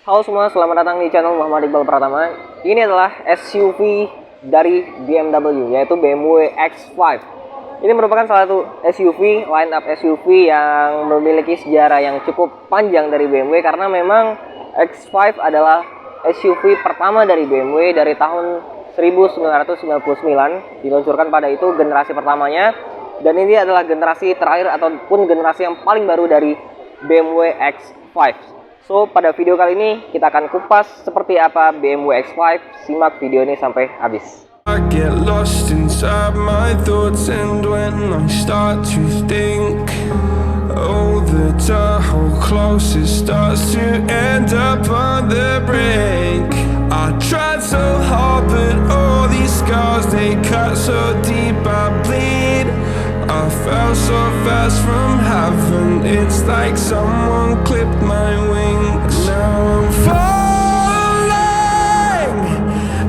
Halo semua, selamat datang di channel Muhammad Iqbal Pratama. Ini adalah SUV dari BMW, yaitu BMW X5. Ini merupakan salah satu SUV, line up SUV yang memiliki sejarah yang cukup panjang dari BMW, karena memang X5 adalah SUV pertama dari BMW dari tahun 1999, diluncurkan pada itu generasi pertamanya, dan ini adalah generasi terakhir ataupun generasi yang paling baru dari BMW X5. So, pada video kali ini kita akan kupas seperti apa BMW X5. Simak video ini sampai habis. I get lost inside my thoughts, and when I start to think, oh, the Tahoe close, it starts to end up on the brink. I tried so hard, but all these scars, they cut so deep, I bleed. I fell so fast from heaven, it's like someone clipped my wings. Now I'm falling,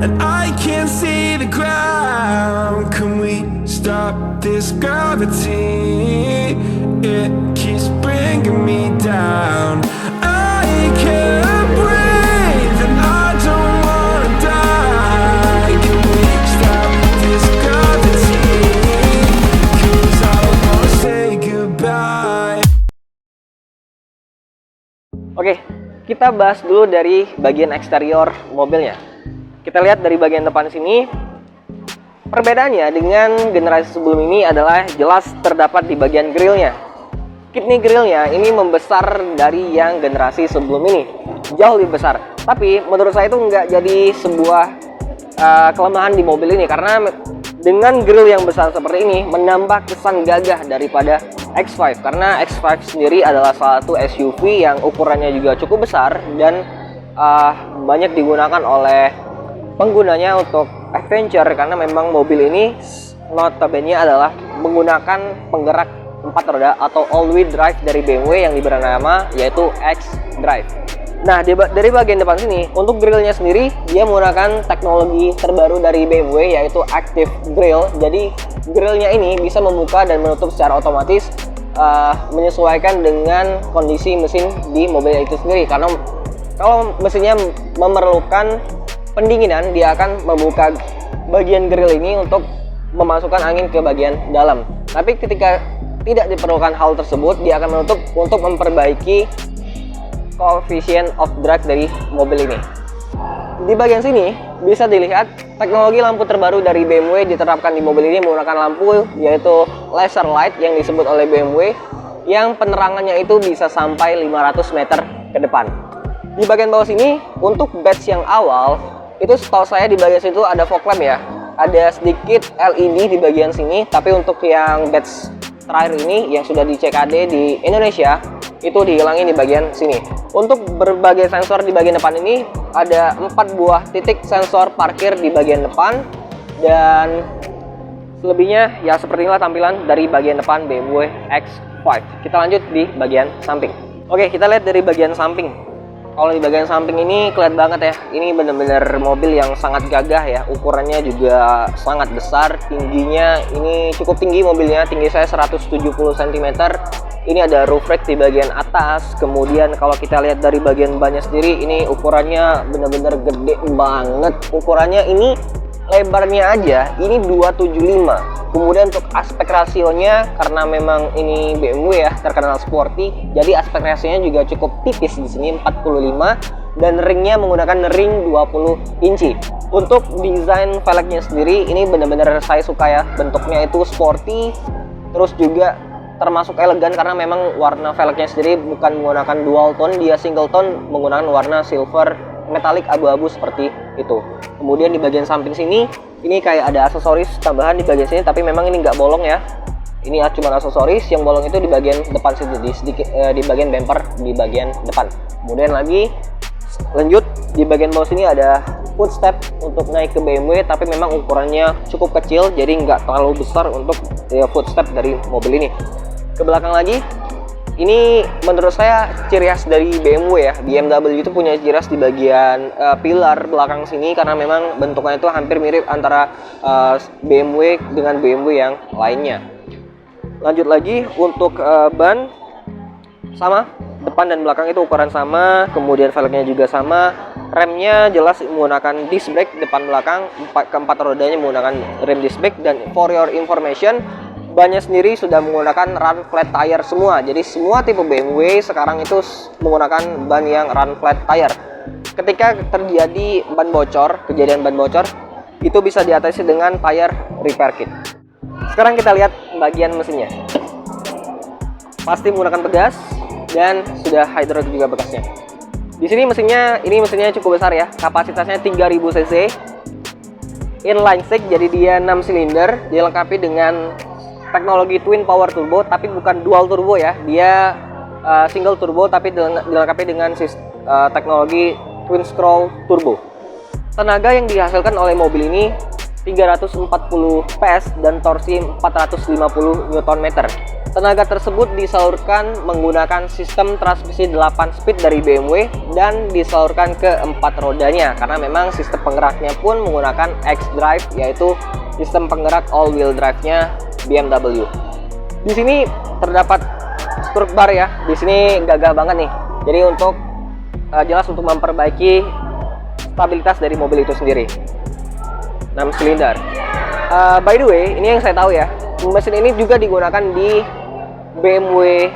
and I can't see the ground. Can we stop this gravity? It keeps bringing me down. I can't breathe, and I don't wanna die. Can we stop this gravity? 'Cause I don't wanna say goodbye. Oke, kita bahas dulu dari bagian eksterior mobilnya. Kita lihat dari bagian depan sini. Perbedaannya dengan generasi sebelum ini adalah jelas terdapat di bagian grillnya. Kidney grillnya ini membesar dari yang generasi sebelum ini, jauh lebih besar. Tapi menurut saya itu nggak jadi sebuah kelemahan di mobil ini, karena dengan grill yang besar seperti ini menambah kesan gagah daripada X5, karena X5 sendiri adalah salah satu SUV yang ukurannya juga cukup besar dan banyak digunakan oleh penggunanya untuk adventure, karena memang mobil ini notabene adalah menggunakan penggerak 4 roda atau all-wheel drive dari BMW yang diberi nama yaitu X-Drive. Nah, dari bagian depan sini, untuk grillnya sendiri dia menggunakan teknologi terbaru dari BMW yaitu Active Grille. Jadi grillnya ini bisa membuka dan menutup secara otomatis, menyesuaikan dengan kondisi mesin di mobil itu sendiri. Karena kalau mesinnya memerlukan pendinginan, dia akan membuka bagian grill ini untuk memasukkan angin ke bagian dalam. Tapi ketika tidak diperlukan hal tersebut, dia akan menutup untuk memperbaiki coefficient of drag dari mobil ini. Di bagian sini bisa dilihat teknologi lampu terbaru dari BMW diterapkan di mobil ini menggunakan lampu yaitu laser light yang disebut oleh BMW, yang penerangannya itu bisa sampai 500 meter ke depan. Di bagian bawah sini untuk badge yang awal itu setahu saya di bagian situ ada fog lamp ya, ada sedikit LED di bagian sini. Tapi untuk yang badge terakhir ini yang sudah di CKD di Indonesia itu dihilangin di bagian sini. Untuk berbagai sensor di bagian depan ini ada 4 buah titik sensor parkir di bagian depan, dan selebihnya ya seperti inilah tampilan dari bagian depan BMW X5. Kita lanjut di bagian samping. Oke, kita lihat dari bagian samping. Kalau di bagian samping ini kelihatan banget ya, ini benar-benar mobil yang sangat gagah ya. Ukurannya juga sangat besar, tingginya ini cukup tinggi mobilnya, tinggi saya 170 cm. Ini ada roof rack di bagian atas. Kemudian kalau kita lihat dari bagian bannya sendiri, ini ukurannya benar-benar gede banget. Ukurannya ini lebarnya aja ini 275. Kemudian untuk aspek rasionya, karena memang ini BMW ya terkenal sporty, jadi aspek rasionya juga cukup tipis di sini 45, dan ringnya menggunakan ring 20 inci. Untuk desain velgnya sendiri ini benar-benar saya suka ya, bentuknya itu sporty, terus juga termasuk elegan karena memang warna velgnya sendiri bukan menggunakan dual tone, dia single tone menggunakan warna silver metalik abu-abu seperti itu. Kemudian di bagian samping sini ini kayak ada aksesoris tambahan di bagian sini, tapi memang ini nggak bolong ya. Ini cuma aksesoris, yang bolong itu di bagian depan situ, di bagian bumper di bagian depan. Kemudian lagi lanjut di bagian bawah sini ada footstep untuk naik ke BMW, tapi memang ukurannya cukup kecil, jadi nggak terlalu besar untuk footstep dari mobil ini. Ke belakang lagi, ini menurut saya ciri khas dari BMW ya. BMW itu punya ciri khas di bagian pilar belakang sini, karena memang bentuknya itu hampir mirip antara BMW dengan BMW yang lainnya. Lanjut lagi untuk ban, sama depan dan belakang itu ukuran sama, kemudian velgnya juga sama. Remnya jelas menggunakan disc brake depan belakang, keempat rodanya menggunakan rem disc brake. Dan for your information, bannya sendiri sudah menggunakan run flat tire semua. Jadi semua tipe BMW sekarang itu menggunakan ban yang run flat tire. Ketika terjadi ban bocor, kejadian ban bocor, itu bisa diatasi dengan tire repair kit. Sekarang kita lihat bagian mesinnya. Pasti menggunakan pegas dan sudah hidrolik juga bekasnya. Di sini mesinnya cukup besar ya. Kapasitasnya 3000 cc. Inline six, jadi dia 6 silinder, dilengkapi dengan teknologi twin power turbo, tapi bukan dual turbo ya. Dia single turbo tapi dilengkapi dengan teknologi twin scroll turbo. Tenaga yang dihasilkan oleh mobil ini 340 PS dan torsi 450 Nm. Tenaga tersebut disalurkan menggunakan sistem transmisi 8 speed dari BMW dan disalurkan ke 4 rodanya, karena memang sistem penggeraknya pun menggunakan xDrive, yaitu sistem penggerak all wheel drive-nya BMW. Di sini terdapat stroke bar ya. Di sini gagah banget nih. Jadi untuk jelas untuk memperbaiki stabilitas dari mobil itu sendiri. 6 silinder. By the way, ini yang saya tahu ya, mesin ini juga digunakan di BMW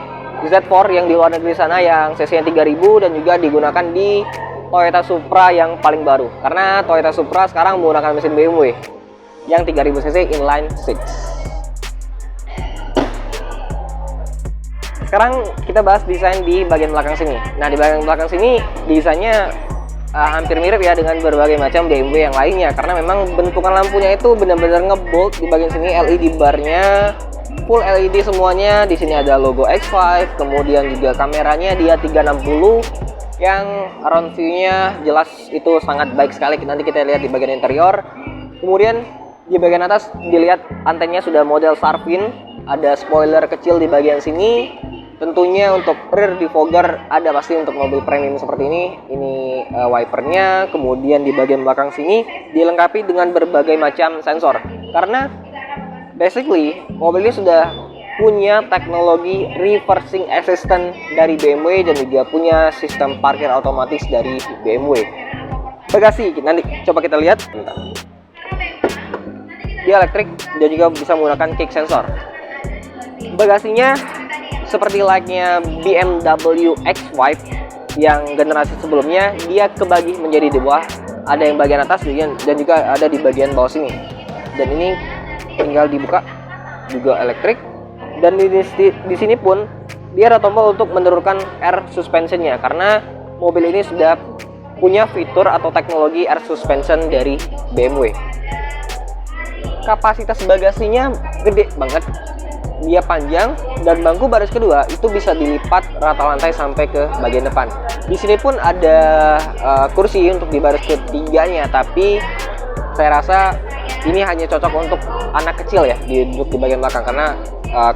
Z4 yang di luar negeri sana yang cc-nya 3000, dan juga digunakan di Toyota Supra yang paling baru. Karena Toyota Supra sekarang menggunakan mesin BMW yang 3000 cc inline six. Sekarang kita bahas desain di bagian belakang sini. Nah, di bagian belakang sini desainnya hampir mirip ya dengan berbagai macam BMW yang lainnya, karena memang bentukan lampunya itu benar-benar ngebold. Di bagian sini LED barnya full LED semuanya. Di sini ada logo X5, kemudian juga kameranya dia 360 yang round view-nya jelas itu sangat baik sekali. Nanti kita lihat di bagian interior. Kemudian di bagian atas dilihat antennya sudah model Sharpin, ada spoiler kecil di bagian sini. Tentunya untuk rear defogger ada pasti untuk mobil premium seperti ini. Ini wipernya. Kemudian di bagian belakang sini dilengkapi dengan berbagai macam sensor, karena basically mobil ini sudah punya teknologi reversing assistant dari BMW dan juga punya sistem parkir otomatis dari BMW. Bagasi nanti coba kita lihat. Dia elektrik dan juga bisa menggunakan kick sensor. Bagasinya seperti like-nya BMW X5 yang generasi sebelumnya, dia kebagi menjadi dua. Ada yang bagian atas dan juga ada di bagian bawah sini. Dan ini tinggal dibuka, juga elektrik. Dan di sini pun dia ada tombol untuk menurunkan air suspensionnya, karena mobil ini sudah punya fitur atau teknologi air suspension dari BMW. Kapasitas bagasinya gede banget. Dia panjang dan bangku baris kedua itu bisa dilipat rata lantai sampai ke bagian depan. Di sini pun ada kursi untuk di baris ketiganya, tapi saya rasa ini hanya cocok untuk anak kecil ya, duduk di bagian belakang, karena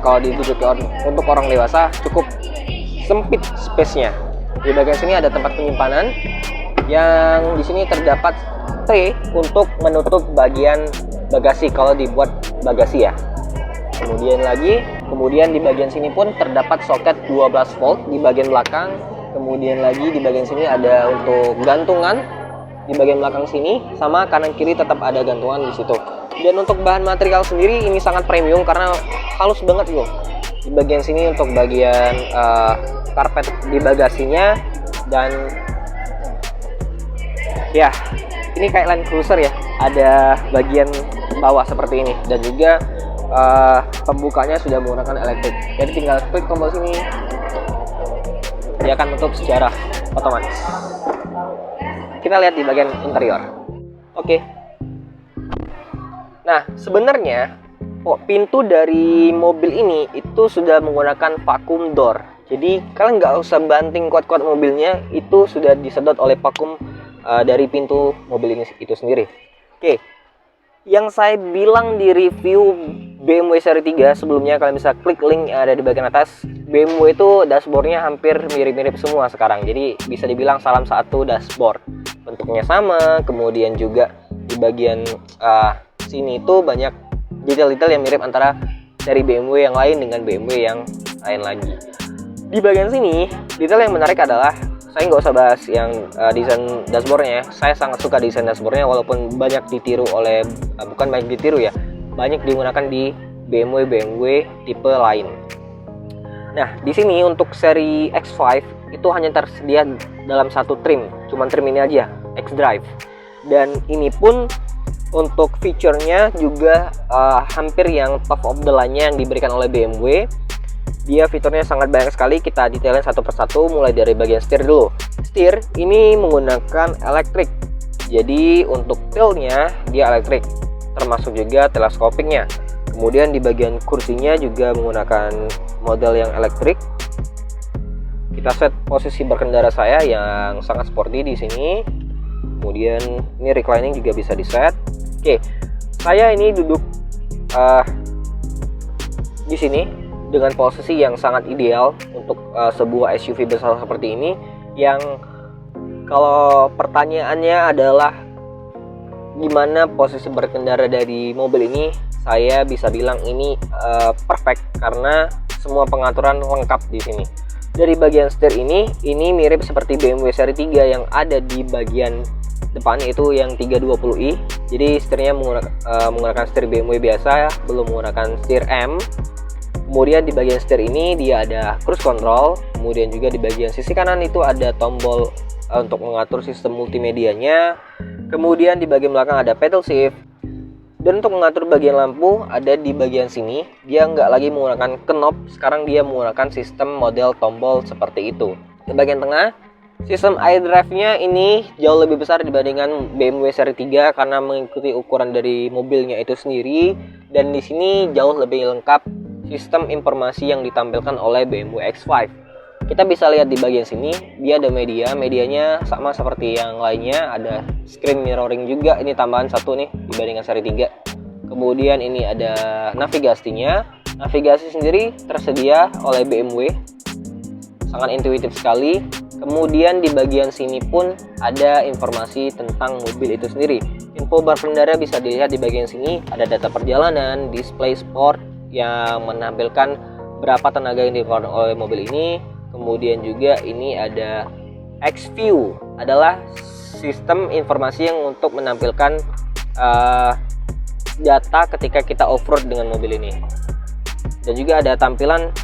kalau duduk untuk orang dewasa cukup sempit space-nya. Di bagian sini ada tempat penyimpanan yang di sini terdapat tray untuk menutup bagian bagasi kalau dibuat bagasi ya. Kemudian di bagian sini pun terdapat soket 12 volt di bagian belakang. Kemudian lagi di bagian sini ada untuk gantungan di bagian belakang sini, sama kanan kiri tetap ada gantungan di situ. Dan untuk bahan material sendiri ini sangat premium karena halus banget loh. Di bagian sini untuk bagian karpet di bagasinya, dan ya ini kayak Land Cruiser ya, ada bagian bawah seperti ini, dan juga pembukanya sudah menggunakan elektrik. Jadi tinggal klik tombol sini, dia akan tutup secara otomatis. Kita lihat di bagian interior. Oke. Nah, sebenarnya pintu dari mobil ini itu sudah menggunakan vacuum door. Jadi kalian nggak usah banting kuat-kuat mobilnya, itu sudah disedot oleh vacuum dari pintu mobil ini itu sendiri. Oke. Yang saya bilang di review BMW seri 3 sebelumnya, kalian bisa klik link yang ada di bagian atas. BMW itu dashboardnya hampir mirip-mirip semua sekarang, jadi bisa dibilang salam satu dashboard. Bentuknya sama, kemudian juga di bagian sini itu banyak detail-detail yang mirip antara seri BMW yang lain dengan BMW yang lain lagi. Di bagian sini Detail yang menarik adalah saya nggak usah bahas yang desain dashboardnya. Saya sangat suka desain dashboardnya, walaupun banyak ditiru oleh bukan banyak ditiru ya, banyak digunakan di BMW tipe lain. Nah, di sini untuk seri X5 itu hanya tersedia dalam satu trim, cuman trim ini aja, X-Drive. Dan ini pun untuk fiturnya juga hampir yang top of the line-nya yang diberikan oleh BMW. Dia fiturnya sangat banyak sekali, kita detailin satu persatu, mulai dari bagian setir dulu. Setir ini menggunakan elektrik, jadi untuk tiltnya dia elektrik, termasuk juga teleskopiknya. Kemudian di bagian kursinya juga menggunakan model yang elektrik. Kita set posisi berkendara saya yang sangat sporty di sini. Kemudian ini reclining juga bisa di set. Oke, saya ini duduk di sini dengan posisi yang sangat ideal untuk sebuah SUV besar seperti ini, yang kalau pertanyaannya adalah gimana posisi berkendara dari mobil ini, saya bisa bilang ini perfect karena semua pengaturan lengkap di sini. Dari bagian setir ini mirip seperti BMW seri 3 yang ada di bagian depan, itu yang 320i. Jadi setirnya menggunakan setir BMW biasa, belum menggunakan setir M. Kemudian di bagian setir ini dia ada cruise control, kemudian juga di bagian sisi kanan itu ada tombol untuk mengatur sistem multimedianya. Kemudian di bagian belakang ada pedal shift. Dan untuk mengatur bagian lampu ada di bagian sini. Dia nggak lagi menggunakan knob, sekarang dia menggunakan sistem model tombol seperti itu. Di bagian tengah, sistem iDrive-nya ini jauh lebih besar dibandingkan BMW seri 3 karena mengikuti ukuran dari mobilnya itu sendiri. Dan di sini jauh lebih lengkap sistem informasi yang ditampilkan oleh BMW X5. Kita bisa lihat di bagian sini, dia ada medianya sama seperti yang lainnya, ada screen mirroring juga, ini tambahan satu nih dibandingkan seri 3. Kemudian ini ada navigasinya. Navigasi sendiri tersedia oleh BMW, sangat intuitif sekali. Kemudian di bagian sini pun ada informasi tentang mobil itu sendiri. Info berkendara bisa dilihat di bagian sini, ada data perjalanan, display sport yang menampilkan berapa tenaga yang dikeluarkan oleh mobil ini. Kemudian juga ini ada X-View, adalah sistem informasi yang untuk menampilkan data ketika kita off-road dengan mobil ini. Dan juga ada tampilan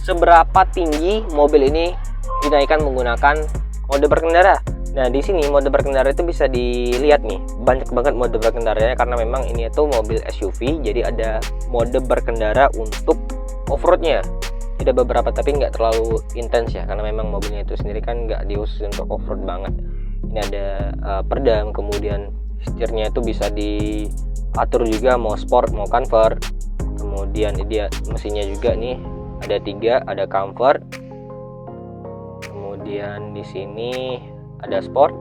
seberapa tinggi mobil ini dinaikkan menggunakan mode berkendara. Nah, di sini mode berkendara itu bisa dilihat nih, banyak banget mode berkendaranya karena memang ini itu mobil SUV, jadi ada mode berkendara untuk off-roadnya. Ada beberapa tapi nggak terlalu intens ya, karena memang mobilnya itu sendiri kan nggak diusus untuk off-road banget. Ini ada perdam, kemudian setirnya itu bisa diatur juga mau sport mau comfort. Kemudian dia mesinnya juga nih ada 3, ada comfort. Kemudian di sini ada sport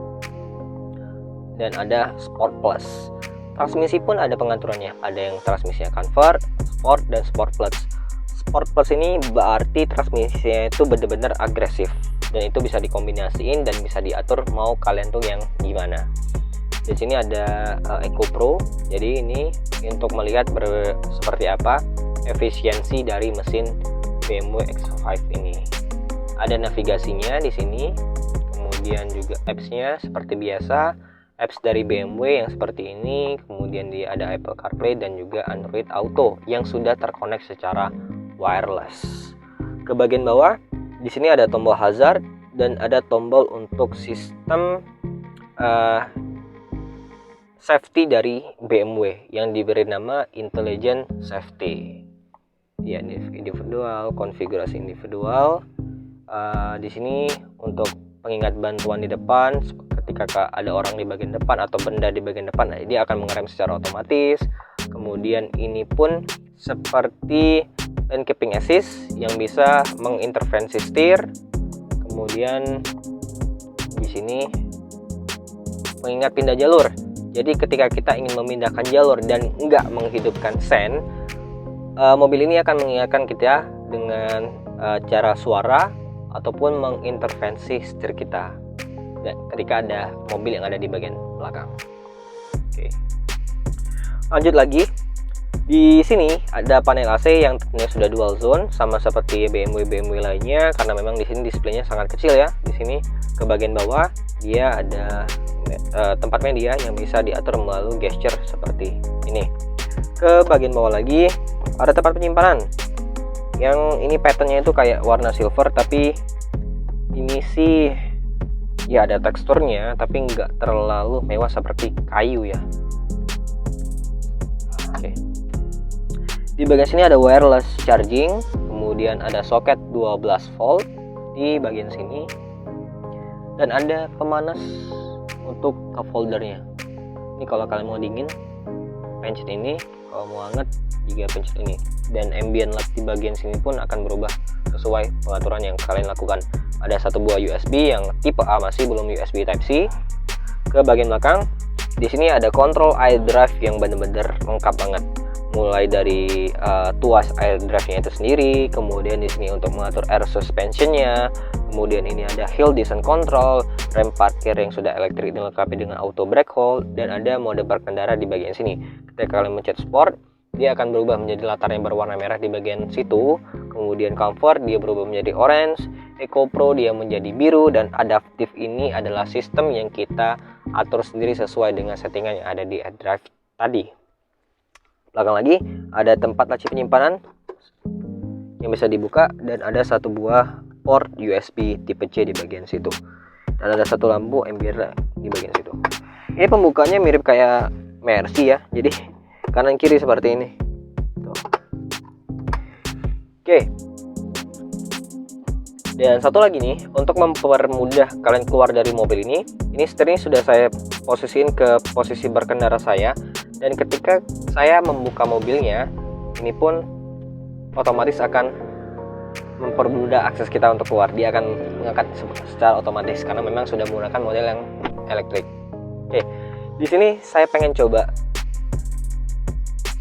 dan ada sport plus. Transmisi pun ada pengaturannya, ada yang transmisinya comfort, sport, dan sport plus. Sport plus ini berarti transmisinya itu benar-benar agresif, dan itu bisa dikombinasiin dan bisa diatur mau kalian tuh yang gimana. Di sini ada Eco Pro, jadi ini untuk melihat seperti apa efisiensi dari mesin BMW X5 ini. Ada navigasinya di sini. Kemudian juga apps-nya seperti biasa, apps dari BMW yang seperti ini. Kemudian dia ada Apple CarPlay dan juga Android Auto yang sudah terkonek secara wireless. Ke bagian bawah, di sini ada tombol hazard dan ada tombol untuk sistem safety dari BMW yang diberi nama Intelligent Safety. Ya, individual, konfigurasi individual. Di sini untuk pengingat bantuan di depan, ketika ada orang di bagian depan atau benda di bagian depan, dia akan mengerem secara otomatis. Kemudian ini pun seperti lane keeping assist yang bisa mengintervensi setir. Kemudian di sini mengingat pindah jalur. Jadi ketika kita ingin memindahkan jalur dan enggak menghidupkan sen, mobil ini akan mengingatkan kita dengan cara suara ataupun mengintervensi setir kita dan ketika ada mobil yang ada di bagian belakang. Oke. Lanjut lagi. Di sini ada panel AC yang tentunya sudah dual zone, sama seperti BMW lainnya, karena memang di sini displaynya sangat kecil ya. Di sini ke bagian bawah dia ada tempat media yang bisa diatur melalui gesture seperti ini. Ke bagian bawah lagi ada tempat penyimpanan, yang ini patternnya itu kayak warna silver, tapi ini sih ya ada teksturnya, tapi nggak terlalu mewah seperti kayu ya. Oke. Di bagian sini ada wireless charging, kemudian ada soket 12 volt di bagian sini, dan ada pemanas untuk cup holdernya. Ini kalau kalian mau dingin pencet ini, kalau mau hangat juga pencet ini. Dan ambient light di bagian sini pun akan berubah sesuai pengaturan yang kalian lakukan. Ada satu buah USB yang tipe A, masih belum USB Type C. Ke bagian belakang, di sini ada control iDrive yang benar-benar lengkap banget. Mulai dari tuas iDrive-nya itu sendiri, kemudian di sini untuk mengatur air suspension-nya, kemudian ini ada hill descent control, rem parkir yang sudah elektrik dilengkapi dengan auto brake hold, dan ada mode berkendara di bagian sini. Ketika kalian mencet sport, dia akan berubah menjadi latar yang berwarna merah di bagian situ, kemudian comfort dia berubah menjadi orange, Eco Pro dia menjadi biru, dan adaptif ini adalah sistem yang kita atur sendiri sesuai dengan settingan yang ada di iDrive tadi. Belakang lagi ada tempat laci penyimpanan yang bisa dibuka, dan ada satu buah port USB tipe C di bagian situ, dan ada satu lampu ambient di bagian situ. Ini pembukanya mirip kayak Mercy ya, jadi kanan kiri seperti ini. Tuh. Oke. Dan satu lagi nih, untuk mempermudah kalian keluar dari mobil ini steering sudah saya posisiin ke posisi berkendara saya, dan ketika saya membuka mobilnya, ini pun otomatis akan mempermudah akses kita untuk keluar. Dia akan mengangkat secara otomatis karena memang sudah menggunakan model yang elektrik. Oke, di sini saya pengen coba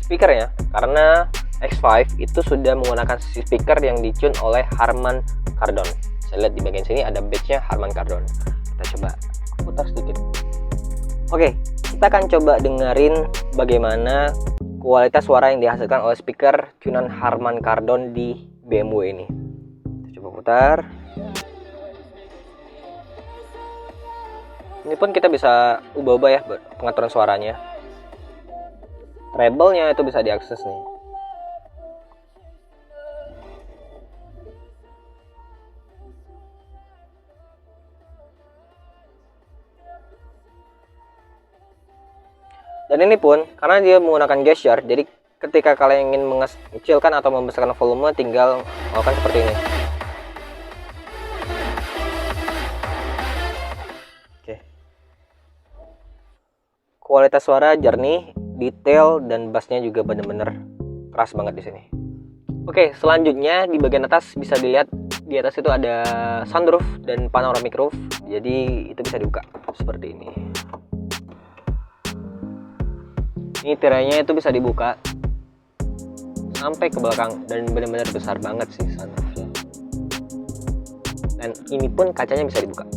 speakernya, karena X5 itu sudah menggunakan speaker yang ditune oleh Harman Kardon. Saya lihat di bagian sini ada badge-nya Harman Kardon. Kita coba putar sedikit. Oke, kita akan coba dengerin bagaimana kualitas suara yang dihasilkan oleh speaker tunan Harman Kardon di BMW ini. Kita coba putar. Ini pun kita bisa ubah-ubah ya pengaturan suaranya. Treble-nya itu bisa diakses nih. Dan ini pun karena dia menggunakan gesture, jadi ketika kalian ingin mengecilkan atau membesarkan volume, tinggal melakukan seperti ini. Oke. Kualitas suara jernih, detail, dan bassnya juga benar-benar keras banget di sini. Oke, selanjutnya di bagian atas bisa dilihat, di atas itu ada sunroof dan panoramic roof, jadi itu bisa dibuka seperti ini. Ini tirainya itu bisa dibuka sampai ke belakang, dan benar-benar besar banget sih sunroofnya. Dan ini pun kacanya bisa dibuka,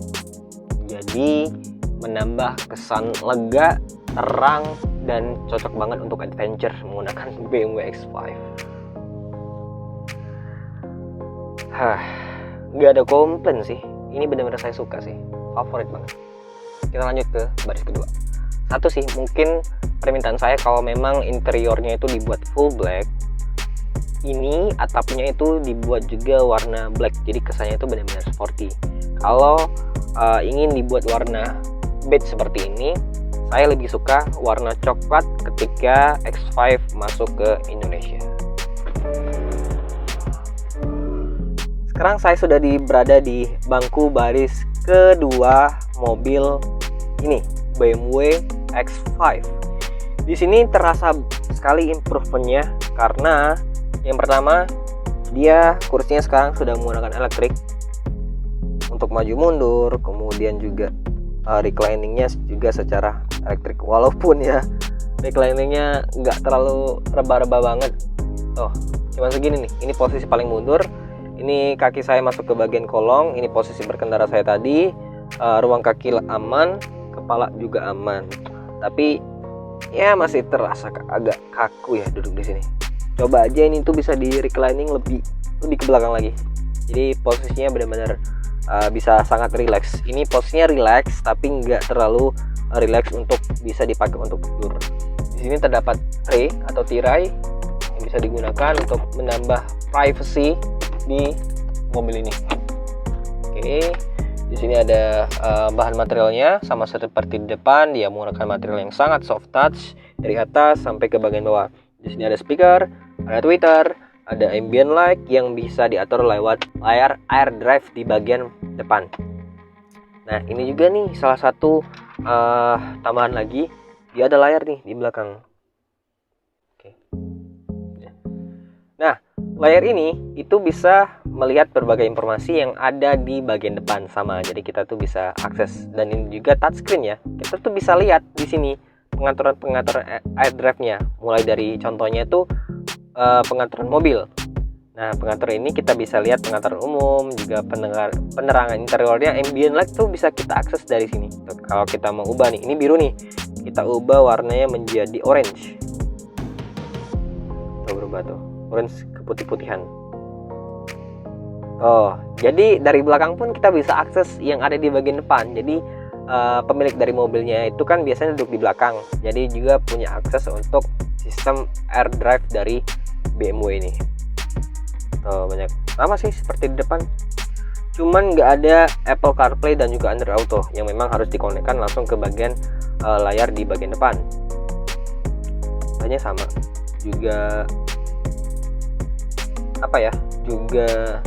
jadi menambah kesan lega, terang, dan cocok banget untuk adventure menggunakan BMW X5. Nggak ada komplain sih, ini benar-benar saya suka sih, favorit banget. Kita lanjut ke baris kedua. Satu sih, mungkin permintaan saya kalau memang interiornya itu dibuat full black, ini atapnya itu dibuat juga warna black, jadi kesannya itu benar-benar sporty. Kalau ingin dibuat warna beige seperti ini, saya lebih suka warna coklat ketika X5 masuk ke Indonesia. Sekarang saya sudah berada di bangku baris kedua mobil ini, BMW X5. Di sini terasa sekali improvement-nya, karena yang pertama dia kursinya sekarang sudah menggunakan elektrik untuk maju mundur, kemudian juga reclining-nya juga secara elektrik, walaupun ya reclining-nya nggak terlalu reba-reba banget. Tuh, cuma segini nih. Ini posisi paling mundur. Ini kaki saya masuk ke bagian kolong. Ini posisi berkendara saya tadi. Ruang kaki aman, kepala juga aman. Tapi ya masih terasa agak kaku ya duduk di sini. Coba aja ini tuh bisa di reclining lebih ke belakang lagi. Jadi posisinya benar-benar bisa sangat relax. Ini posisinya relax tapi nggak terlalu relax untuk bisa dipakai untuk tidur. Di sini terdapat tray atau tirai yang bisa digunakan untuk menambah privacy di mobil ini. Oke, di sini ada bahan materialnya sama seperti di depan. Dia menggunakan material yang sangat soft touch dari atas sampai ke bagian bawah. Di sini ada speaker, ada tweeter, ada ambient light yang bisa diatur lewat layar AirDrive di bagian depan. Nah, ini juga nih salah satu tambahan lagi, dia ada layar nih di belakang. Oke. Nah, layar ini itu bisa melihat berbagai informasi yang ada di bagian depan sama. Jadi kita tuh bisa akses, dan ini juga touchscreen ya. Kita tuh bisa lihat di sini pengaturan AirDrive-nya, mulai dari contohnya itu pengaturan mobil. Nah, pengaturan ini kita bisa lihat pengaturan umum, juga penerangan interiornya, ambient light tuh bisa kita akses dari sini. Tuh, kalau kita mau ubah nih, ini biru nih, kita ubah warnanya menjadi orange. Tuh, berubah tuh, orange keputih-putihan. Oh, jadi dari belakang pun kita bisa akses yang ada di bagian depan. Jadi pemilik dari mobilnya itu kan biasanya duduk di belakang, jadi juga punya akses untuk sistem AirDrive dari BMW ini. Banyak sama sih seperti di depan, cuman nggak ada Apple CarPlay dan juga Android Auto yang memang harus dikonekkan langsung ke bagian layar di bagian depan. Hanya sama juga juga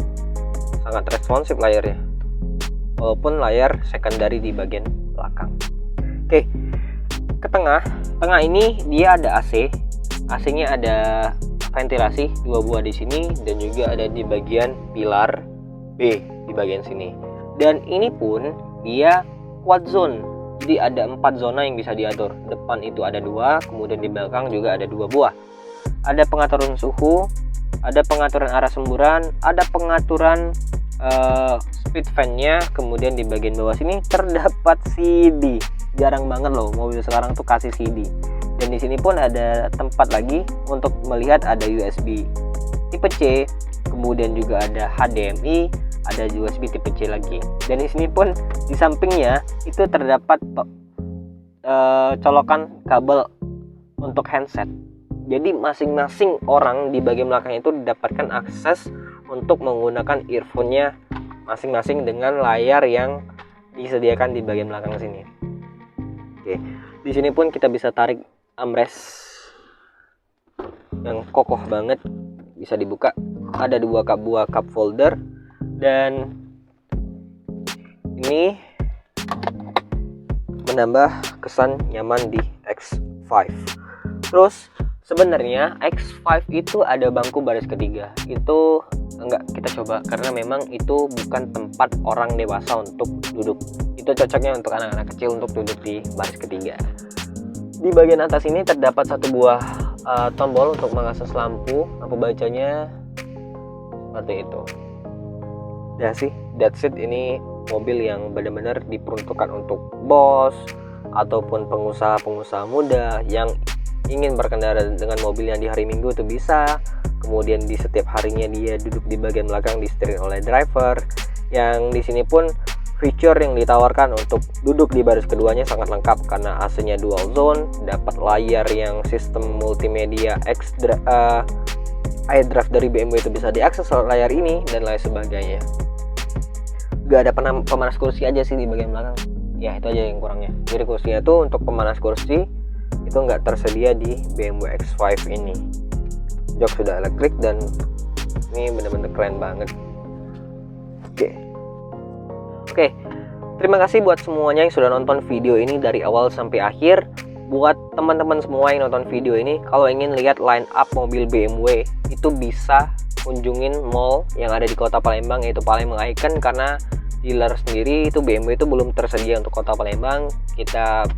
sangat responsif layarnya, walaupun layar secondary di bagian belakang. Oke, ke tengah ini dia ada AC-nya ada ventilasi 2 buah di sini, dan juga ada di bagian pilar B di bagian sini. Dan ini pun dia quad zone, jadi ada 4 zona yang bisa diatur. Depan itu ada 2, kemudian di belakang juga ada 2 buah. Ada pengaturan suhu, ada pengaturan arah semburan, ada pengaturan speed fan-nya, kemudian di bagian bawah sini terdapat CD. Jarang banget loh mobil sekarang tuh kasih CD. Dan di sini pun ada tempat lagi untuk melihat, ada USB tipe C, kemudian juga ada HDMI, ada USB tipe C lagi. Dan di sini pun di sampingnya itu terdapat colokan kabel untuk handset. Jadi masing-masing orang di bagian belakang itu didapatkan akses untuk menggunakan earphone-nya masing-masing dengan layar yang disediakan di bagian belakang sini. Oke, di sini pun kita bisa tarik armrest yang kokoh banget, bisa dibuka. Ada 2 buah cup holder, dan ini menambah kesan nyaman di X5. Terus sebenarnya X5 itu ada bangku baris ketiga. Itu enggak kita coba karena memang itu bukan tempat orang dewasa untuk duduk. Itu cocoknya untuk anak-anak kecil untuk duduk di baris ketiga. Di bagian atas ini terdapat 1 buah tombol untuk mengakses lampu bacanya seperti itu. That's it. Ini mobil yang benar-benar diperuntukkan untuk bos ataupun pengusaha muda yang ingin berkendara dengan mobil yang di hari Minggu itu bisa. Kemudian di setiap harinya dia duduk di bagian belakang, disetir oleh driver. Yang di sini pun fitur yang ditawarkan untuk duduk di baris keduanya sangat lengkap karena AC-nya dual zone, dapat layar yang sistem multimedia iDrive dari BMW itu bisa diakses oleh layar ini dan lain sebagainya. Gak ada pemanas kursi aja sih di bagian belakang. Ya itu aja yang kurangnya. Jadi kursinya tuh untuk pemanas kursi itu nggak tersedia di BMW X5 ini. Jok sudah elektrik dan ini benar-benar keren banget. Oke, terima kasih buat semuanya yang sudah nonton video ini dari awal sampai akhir. Buat teman-teman semua yang nonton video ini, kalau ingin lihat line up mobil BMW, itu bisa kunjungin mall yang ada di Kota Palembang, yaitu Palembang Icon, karena dealer sendiri itu BMW itu belum tersedia untuk Kota Palembang. Kita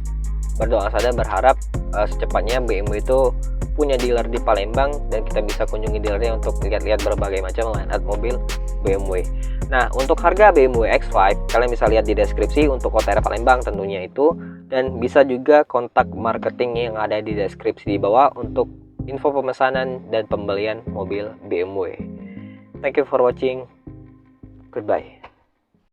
berdoa saja berharap secepatnya BMW itu punya dealer di Palembang dan kita bisa kunjungi dealernya untuk lihat-lihat berbagai macam line-up mobil BMW. Nah, untuk harga BMW X5 kalian bisa lihat di deskripsi untuk OTR Palembang tentunya itu, dan bisa juga kontak marketing yang ada di deskripsi di bawah untuk info pemesanan dan pembelian mobil BMW. Thank you for watching. Goodbye.